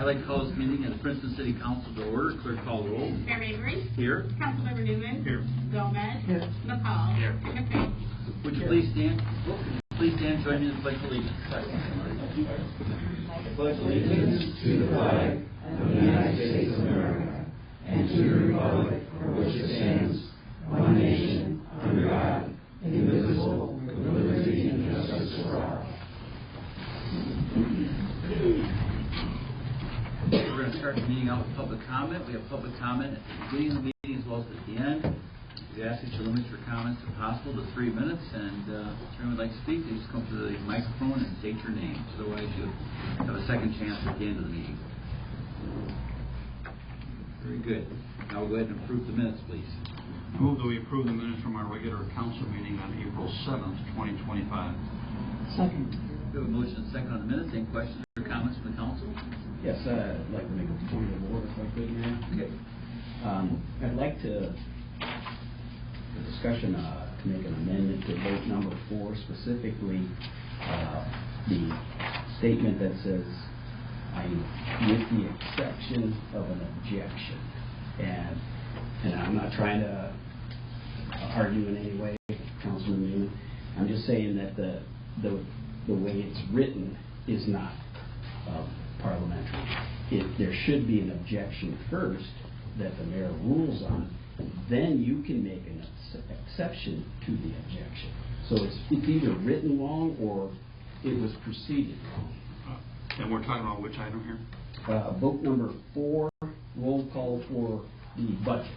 I'd like to call this meeting of the Princeton City Council to order. Clerk, call the roll. Mayor Mabry. Here. Councilmember Newman. Here. Gomez. Here. McCall. Here. McCray. Would you please stand? Please stand and join me in the Pledge of Allegiance. Pledge allegiance to the flag of the United States of America and to the republic for which it stands, one nation, under God, indivisible, with liberty and justice for all. We're going to start the meeting out with public comment. We have public comment at the beginning of the meeting as well as at the end. We ask that you limit your comments if possible to 3 minutes, and if anyone would like to speak, they just come to the microphone and state your name. Otherwise, you have a second chance at the end of the meeting. Very good. Now we'll go ahead and approve the minutes, please. I move that we approve the minutes from our regular council meeting on April 7th, 2025. Second. We have a motion and a second on the minutes. Any questions or comments from the council? Yes, I'd like to make a point of order if I could, Mayor. Okay. I'd like to discussion to make an amendment to vote number 4, specifically the statement that says, with the exception of an objection. And I'm not trying to argue in any way, Councilman Newman. I'm just saying that the way it's written is not parliamentary. There should be an objection first that the mayor rules on. Then you can make an exception to the objection. So it's either written wrong or it was preceded wrong. And we're talking about which item here? Vote number 4, roll call for the budget.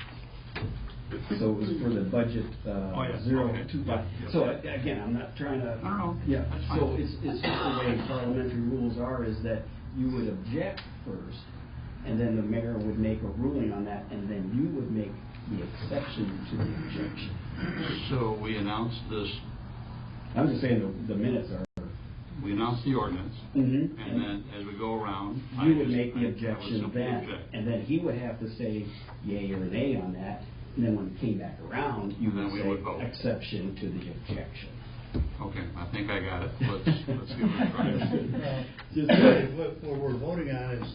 So it was for the budget 025. So again, I'm not trying to. I don't know. Yeah. That's fine. So it's just the way parliamentary rules are, is that you would object first, and then the mayor would make a ruling on that, and then you would make the exception to the objection. So we announced this. I'm just saying the minutes are. We announced the ordinance, and then as we go around, you would make the objection then, and then he would have to say yay or nay on that. And then when it came back around, you would say exception to the objection. Okay, I think I got it. Let's give it a try. What we're voting on is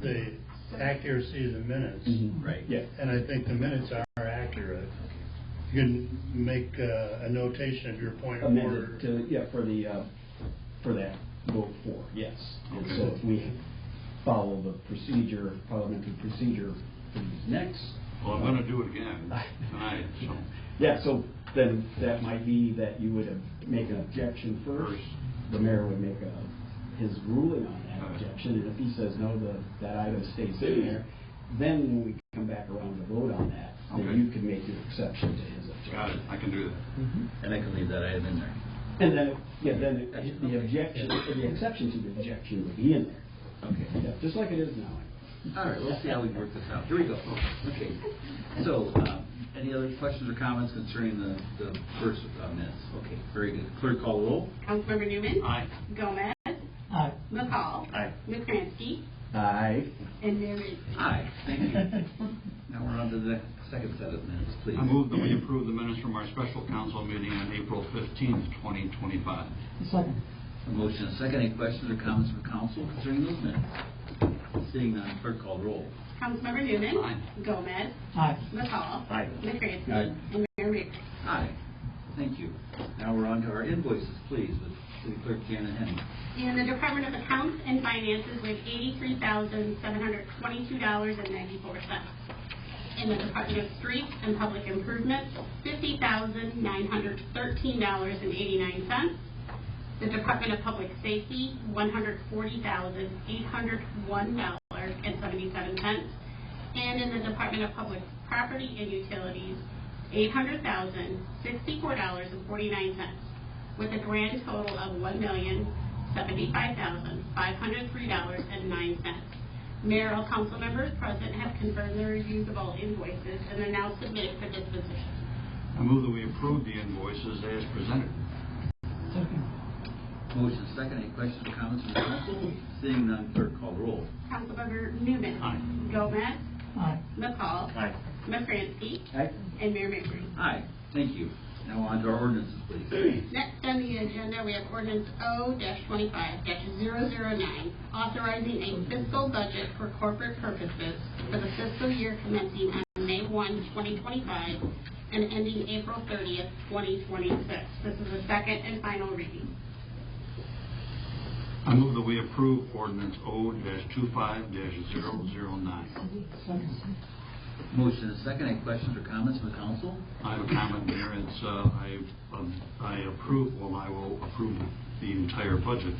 the accuracy of the minutes. Right. Yeah. And I think the minutes are accurate. You can make a notation of your point of order. For that vote for, yes. Okay. And so if we follow the procedure, parliamentary procedure for these next. Well, I'm going to do it again tonight. So. Yeah, so then that might be that you would make an objection first. The mayor would make his ruling on that objection, and if he says no, that item stays in there. Then when we come back around to vote on that, then you can make your exception to his objection. Got it. I can do that. And I can leave that item in there. And then, the objection, the exception to the objection would be in there. Okay. Yeah, just like it is now. All right, let's see how we work this out. Here we go. Okay. So, any other questions or comments concerning the first minutes? Okay, very good. Clerk, call the roll. Councilmember Newman. Aye. Gomez. Aye. McCall. Aye. McCransky. Aye. And Mayor Mabry. Aye. Thank you. Now we're on to the second set of minutes, please. I move that we approve the minutes from our special council meeting on April 15th, 2025. Second. A motion and a second. Any questions or comments from council concerning those minutes? Seeing none, clerk, call the roll. Councilmember Newman. Aye. Gomez. Aye. McCall. Aye. McCransky. Aye. And Mayor Mabry. Aye. Thank you. Now we're on to our invoices, please, with City Clerk Janet Henry. In the Department of Accounts and Finances, we have $83,722.94. In the Department of Streets and Public Improvement, $50,913.89. The Department of Public Safety, $140,801.77. And in the Department of Public Property and Utilities, $800,064.49, with a grand total of $1,075,503.09. Mayor, all council members present have confirmed the reviews of all invoices and are now submitted for disposition. I move that we approve the invoices as presented. Second. Motion second. Any questions or comments from the council? Seeing none, clerk, call the roll. Councilmember Newman. Aye. Gomez. Aye. McCall. Aye. McCransky. Aye. And Mayor Mabry. Aye. Thank you. Now on to our ordinances, please. Next on the agenda, we have ordinance O-25-009, authorizing a fiscal budget for corporate purposes for the fiscal year commencing on May 1, 2025, and ending April 30th, 2026. This is the second and final reading. I move that we approve ordinance O-25-009. Motion and second. Any questions or comments from the council? I have a comment there. It's, I approve, well, I will approve the entire budget.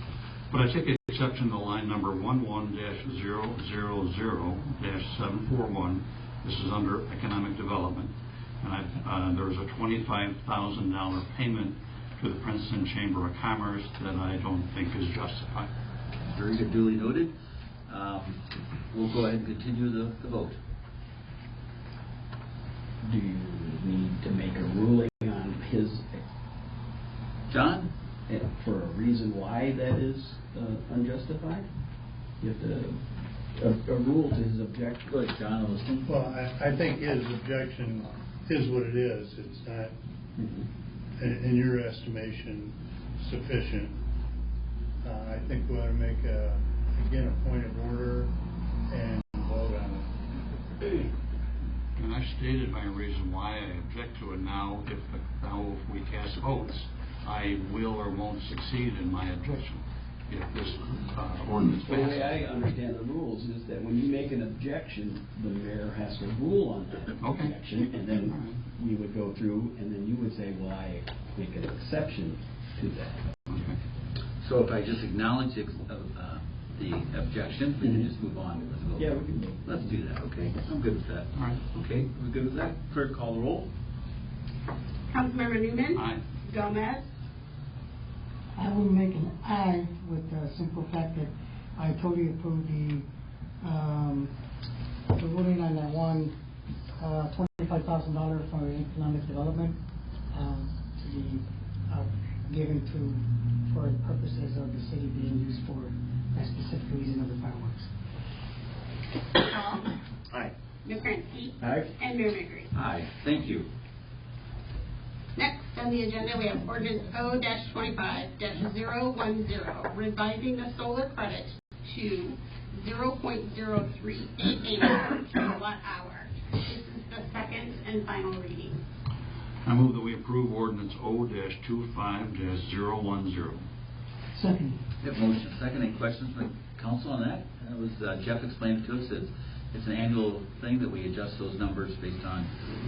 But I take exception to line number 11-000-741. This is under economic development. And there's a $25,000 payment to the Princeton Chamber of Commerce that I don't think is justified. Very good, duly noted. We'll go ahead and continue the vote. Do you need to make a ruling on his, John? for a reason why that is unjustified? You have to, a rule to his objection. Go ahead, John, I'm listening. Well, I think his objection is what it is. It's not, in your estimation, sufficient. I think we ought to make, again, a point of order and vote on it. And I stated my reason why I object to it. Now if we cast votes, I will or won't succeed in my objection if this ordinance The way passes. I understand the rules is that when you make an objection, the mayor has to rule on that objection, and then we would go through, and then you would say, well, I make an exception to that. Okay. So if I just acknowledge the objection, we can just move on with the vote. Yeah, we can vote. Let's do that, okay? I'm good with that. All right. Okay, we're good with that? Clerk, call the roll. Councilmember Newman? Aye. Gomez? I will make an aye with the simple fact that I totally approve the ruling on that one, $25,000 for economic development to be given for the purposes of the city being used for a specific reason of the fireworks. Hall? Aye. McCrankey? Aye. And Mayor Mabry. Aye, thank you. Next on the agenda, we have ordinance O-25-010, revising the solar credit to 0.0388 per kilowatt hour. This is the second and final reading. I move that we approve ordinance O-25-010. Second. We have motion second. Any questions from the council on that? That was Jeff explained to us that it's an annual thing that we adjust those numbers based on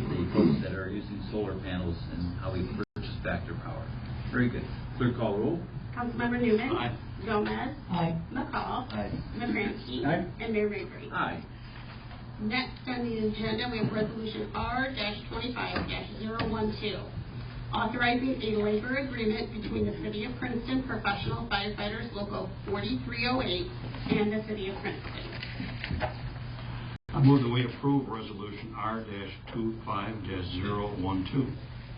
the folks that are using solar panels and how we purchase back their power. Very good. Clerk, call the roll. Councilmember Newman? Aye. Gomez? Aye. McCall? Aye. McCrankey? Aye. And Mayor Mabry. Aye. Next on the agenda, we have resolution R-25-012, authorizing a labor agreement between the City of Princeton Professional Firefighters Local 4308 and the City of Princeton. I move that we approve resolution R-25-012.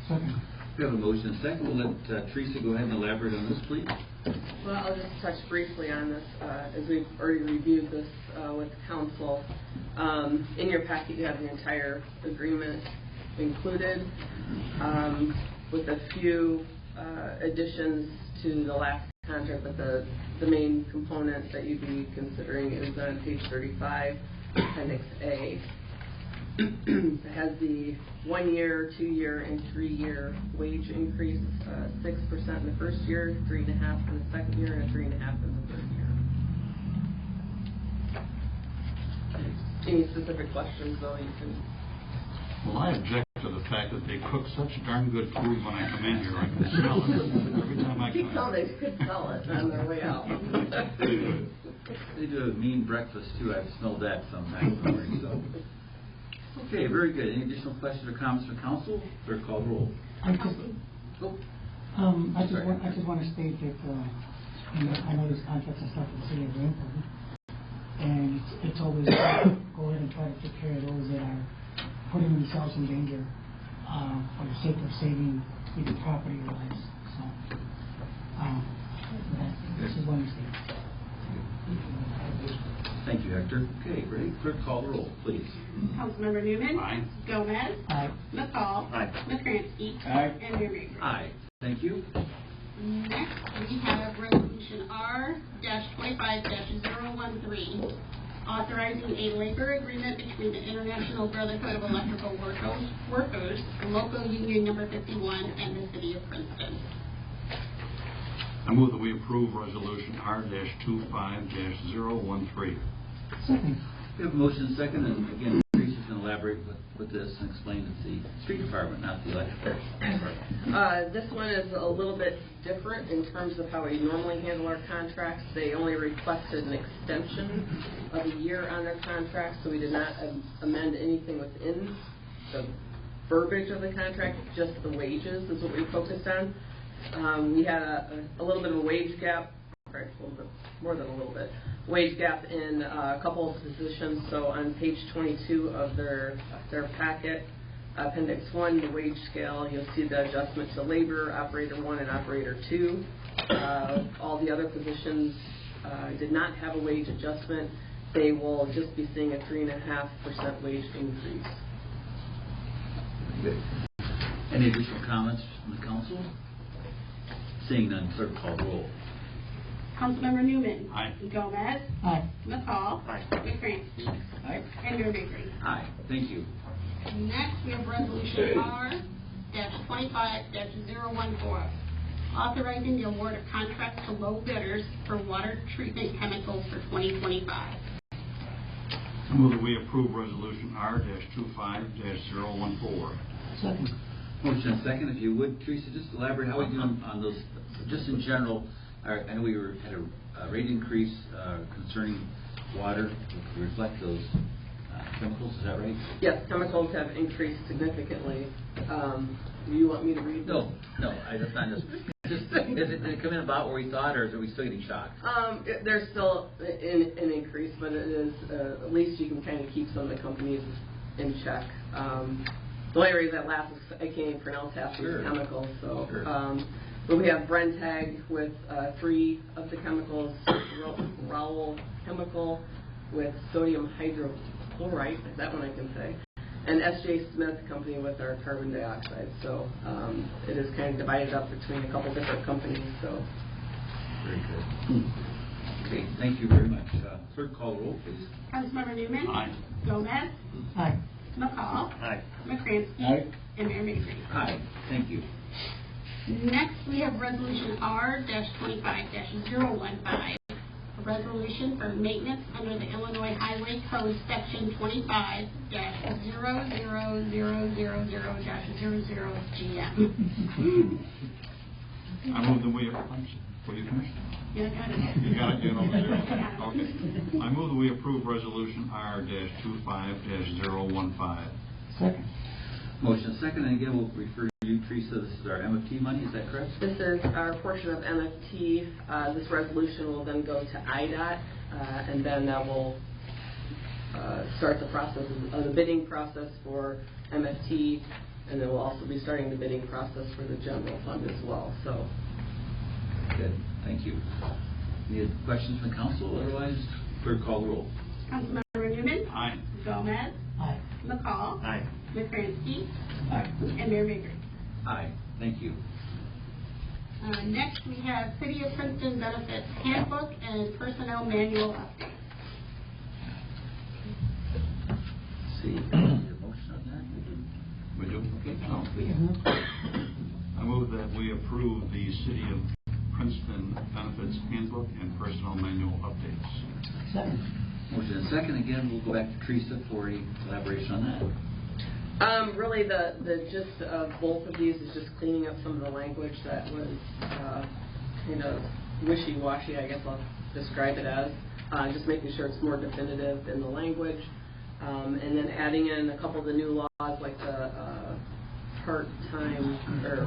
Second. We have a motion second. We'll let Teresa go ahead and elaborate on this, please. Well, I'll just touch briefly on this, as we've already reviewed this with council. In your packet, you have the entire agreement included, with a few additions to the last contract, but the main component that you'd be considering is on page 35, Appendix A. It has the 1 year, 2 year, and 3 year wage increase, 6% in the first year, 3.5% in the second year, and 3.5% in the third year. Any specific questions, though, you can. Well, I object to the fact that they cook such darn good food when I come in here. I can smell it every time I Keep come telling in. they could sell it on their way out. They do a mean breakfast too. I've smelled that sometimes. So. Okay, very good. Any additional questions or comments from council? Clerk, call the roll. I just Sorry. want to state that I know there's contracts and stuff with the city of Greenfield, and it's always go ahead and try to take care of those that are putting themselves in danger for the sake of saving either property or lives. So this is one mistake. Thank you, Hector. Okay, ready? Clerk, call the roll, please. Councilmember Newman? Aye. Gomez? Aye. McCall? Aye. McCrankey? Aye. And Mayor Mabry. Aye. Thank you. Next, we have Resolution R-25-013, authorizing a labor agreement between the International Brotherhood of Electrical Workers, Local Union Number 51, and the City of Princeton. I move that we approve Resolution R-25-013. Second. We have a motion and second, and again, Teresa can elaborate with this and explain it's the street department, not the electrical department. This one is a little bit different in terms of how we normally handle our contracts. They only requested an extension of a year on their contract, so we did not amend anything within the verbiage of the contract, just the wages is what we focused on. We had a little bit of a wage gap, or a little bit more than a little bit, wage gap in a couple of positions. So on page 22 of their packet, Appendix 1, the wage scale, you'll see the adjustment to labor, Operator 1 and Operator 2. All the other positions did not have a wage adjustment. They will just be seeing a 3.5% wage increase. Good. Any additional comments from the council? Seeing none, clerk call roll. Councilmember Newman. Aye. Gomez. Aye. McCall. Aye. McCrankey. Aye. And Mayor Mabry. Aye. Thank you. Next, we have Resolution R-25-014, authorizing the award of contracts to low bidders for water treatment chemicals for 2025. I move that we approve Resolution R-25-014. Second. Motion and second, if you would, Teresa, just elaborate how we doing on those, just in general. I know we had a rate increase concerning water to reflect those chemicals, is that right? Yes, chemicals have increased significantly. Do you want me to read this? No, that's not just did it come in about where we thought, or are we still getting shocked? There's still an increase, but it is at least you can kind of keep some of the companies in check. The only reason that last is I can't even pronounce half of these chemicals. So, Sure. But we have Brentag with 3 of the chemicals, Rowell Chemical with sodium hydrochloride, that one I can say, and S.J. Smith Company with our carbon dioxide. So it is kind of divided up between a couple different companies. So. Very good. Okay, thank you very much. Clerk call roll, please. Councilmember Newman. Aye. Gomez. Aye. McCall. Aye. McCrankey. Aye. And Mayor Mabry. Aye. Thank you. Next, we have Resolution R-25-015, a resolution for maintenance under the Illinois Highway Code Section 25-00000-00GM. I move that we... Were you finished? Yeah, got it. You got it? You know the zero? Okay. I move that we approve Resolution R-25-015. Second. Motion second, and again, we'll refer to you, Teresa. This is our MFT money, is that correct? This is our portion of MFT. This resolution will then go to IDOT, and then that will start the process of the bidding process for MFT, and then we'll also be starting the bidding process for the general fund as well. So. Good, thank you. Any questions from the council? Otherwise, clerk call the roll. Councilmember Newman. Aye. Gomez. Aye. McCall. Aye. McCrankey. Aye. And Mayor Mabry. Aye, thank you. Next, we have City of Princeton Benefits Handbook and Personnel Manual Update. Let's see, is there a motion on that? We do? Okay, Oh. please. I move that we approve the City of Princeton Benefits Handbook and Personnel Manual updates. Second. Motion and second, again, we'll go back to Teresa for any elaboration on that. Really, the gist of both of these is just cleaning up some of the language that was kind of wishy-washy, I guess I'll describe it as. Just making sure it's more definitive in the language. And then adding in a couple of the new laws, like the part-time, or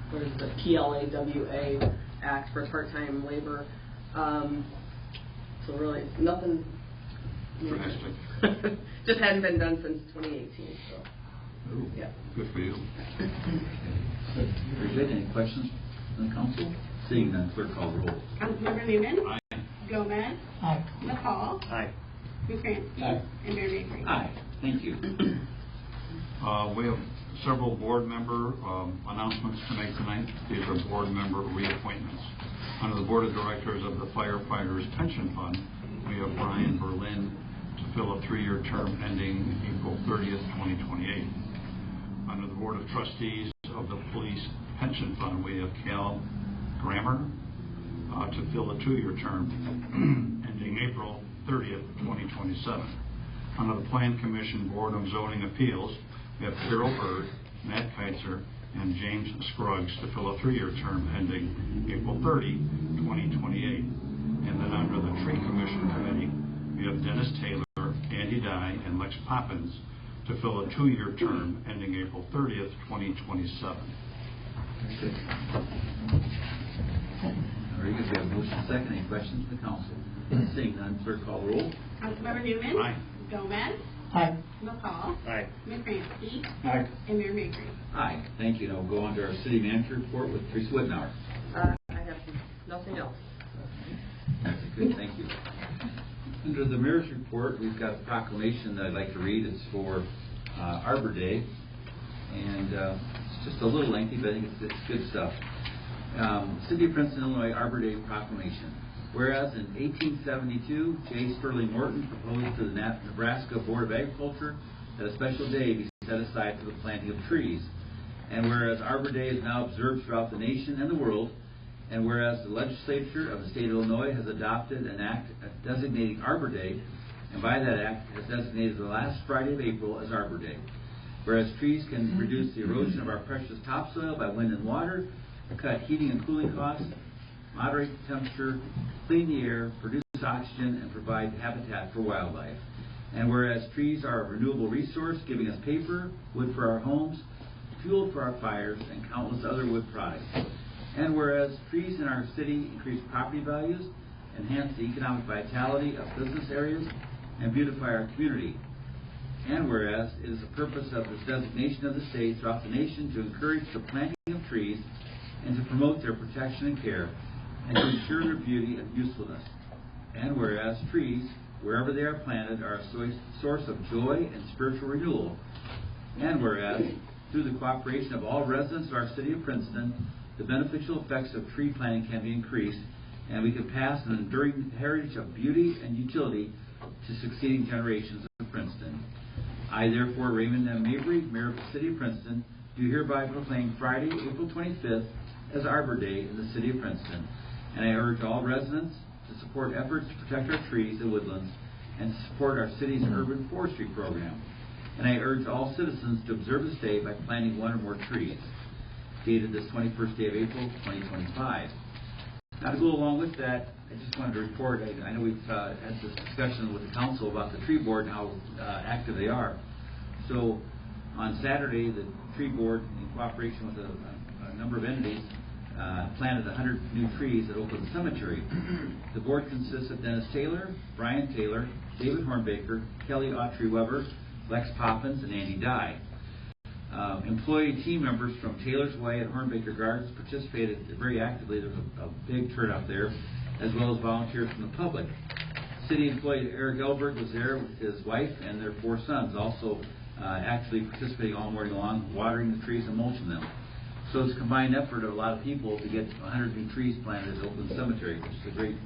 what is the PLAWA Act for part-time labor. So really, nothing... Drastic. Just hadn't been done since 2018. So, Ooh, yeah. good for you. Very good. Any questions from the council? Seeing none, clerk call the roll. Councilmember Newman. Aye. Gomez. Aye. McCall. Aye. McCrankey. Aye. And Mayor Mabry. Aye, thank you. We have several board member announcements to make tonight. These are board member reappointments. Under the Board of Directors of the Firefighters Pension Fund, we have Brian Berlin to fill a 3-year term ending April 30th, 2028. Under the Board of Trustees of the Police Pension Fund, we have Cal Grammer to fill a 2-year term ending April 30th, 2027. Under the Plan Commission Board of Zoning Appeals, we have Carol Bird, Matt Keitzer, and James Scruggs to fill a 3-year term ending April 30, 2028. And then under the Tree Commission Committee, we have Dennis Taylor, Andy Dye, and Lex Poppins to fill a 2-year term ending April 30th, 2027. Very good. We have a motion second. Any questions from the council? Seeing none, clerk call the roll. Councilmember Newman. Aye. Gomez. Aye. McCall. Aye. McCrankey. Aye. And Mayor Mabry. Aye. Thank you. Now we'll go on to our city manager report with Teresa Wittenauer. I have nothing else. That's good. Thank you. Under the mayor's report, we've got a proclamation that I'd like to read. It's for Arbor Day, and it's just a little lengthy, but I think it's good stuff. City of Princeton, Illinois Arbor Day Proclamation. Whereas in 1872, J. Sterling Morton proposed to the Nebraska Board of Agriculture that a special day be set aside for the planting of trees. And whereas Arbor Day is now observed throughout the nation and the world, and whereas the legislature of the state of Illinois has adopted an act designating Arbor Day, and by that act has designated the last Friday of April as Arbor Day. Whereas trees can reduce the erosion of our precious topsoil by wind and water, cut heating and cooling costs, moderate the temperature, clean the air, produce oxygen, and provide habitat for wildlife. And whereas trees are a renewable resource, giving us paper, wood for our homes, fuel for our fires, and countless other wood products. And whereas trees in our city increase property values, enhance the economic vitality of business areas, and beautify our community. And whereas it is the purpose of this designation of the state throughout the nation to encourage the planting of trees and to promote their protection and care, and to ensure their beauty and usefulness. And whereas trees, wherever they are planted, are a source of joy and spiritual renewal. And whereas, through the cooperation of all residents of our city of Princeton, the beneficial effects of tree planting can be increased, and we can pass an enduring heritage of beauty and utility to succeeding generations of Princeton. I, therefore, Raymond M. Mabry, Mayor of the City of Princeton, do hereby proclaim Friday, April 25th, as Arbor Day in the City of Princeton, and I urge all residents to support efforts to protect our trees and woodlands and to support our city's urban forestry program. And I urge all citizens to observe this day by planting 1 or more trees. Dated this 21st day of April, 2025. Now, to go along with that, I just wanted to report, I know we've had this discussion with the council about the tree board and how active they are. So, on Saturday, the tree board, in cooperation with a number of entities, planted 100 new trees at Oakland Cemetery. The board consists of Dennis Taylor, Brian Taylor, David Hornbaker, Kelly Autry-Weber, Lex Poppins, and Andy Dye. Employee team members from Taylor's Way and Hornbaker Gardens participated very actively. There was a big turnout there, as well as volunteers from the public. City employee Eric Elbert was there with his wife and their 4 sons, also actively participating all morning long, watering the trees and mulching them. So it's a combined effort of a lot of people to get 100 new trees planted at Oakland Cemetery, which is a great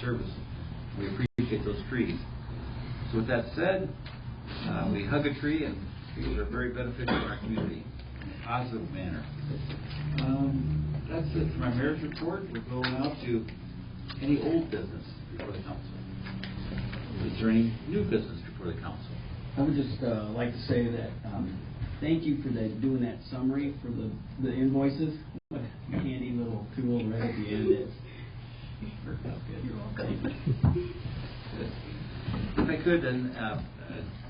service. We appreciate those trees. So with that said, we hug a tree, and trees are very beneficial in our community in a positive manner. That's it for my mayor's report. We'll go now to any old business before the council. Is there any new business before the council? I would just like to say that thank you for doing that summary for the invoices. What a handy little tool right at the end. It worked out good. You're welcome. If I could, then,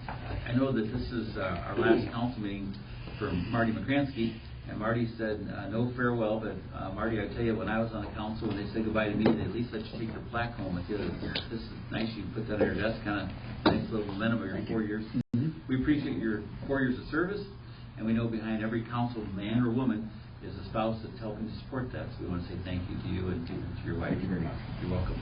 I know that this is our last council meeting for Marty McCransky, and Marty said no farewell, but Marty, I tell you, when I was on the council, when they said goodbye to me, they at least let you take your plaque home with you. This is nice. You can put that on your desk, kind of nice little momentum of your 4 years. We appreciate your 4 years of service, and we know behind every council man or woman is a spouse that's helping to support that. So we want to say thank you to you and to your wife. Thank you very much. You're welcome.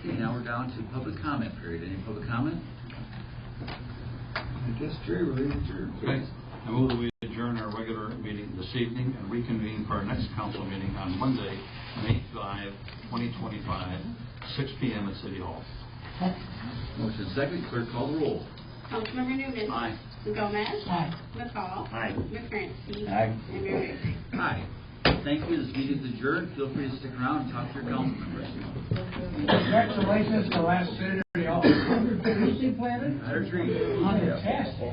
Okay, now we're on to public comment period. Any public comment? Okay. I move that we adjourn our regular meeting this evening and reconvene for our next council meeting on Monday, May 5, 2025, 6 p.m. at City Hall. Motion second. Clerk call the roll. Councilmember Newman. Aye. Gomez. Aye. McCall. Aye. McCrankey. Aye. And Mayor Mabry. Aye. Thank you. This meeting is adjourned. Feel free to stick around and talk to your council members. Congratulations to last city hall. Better treat. Fantastic.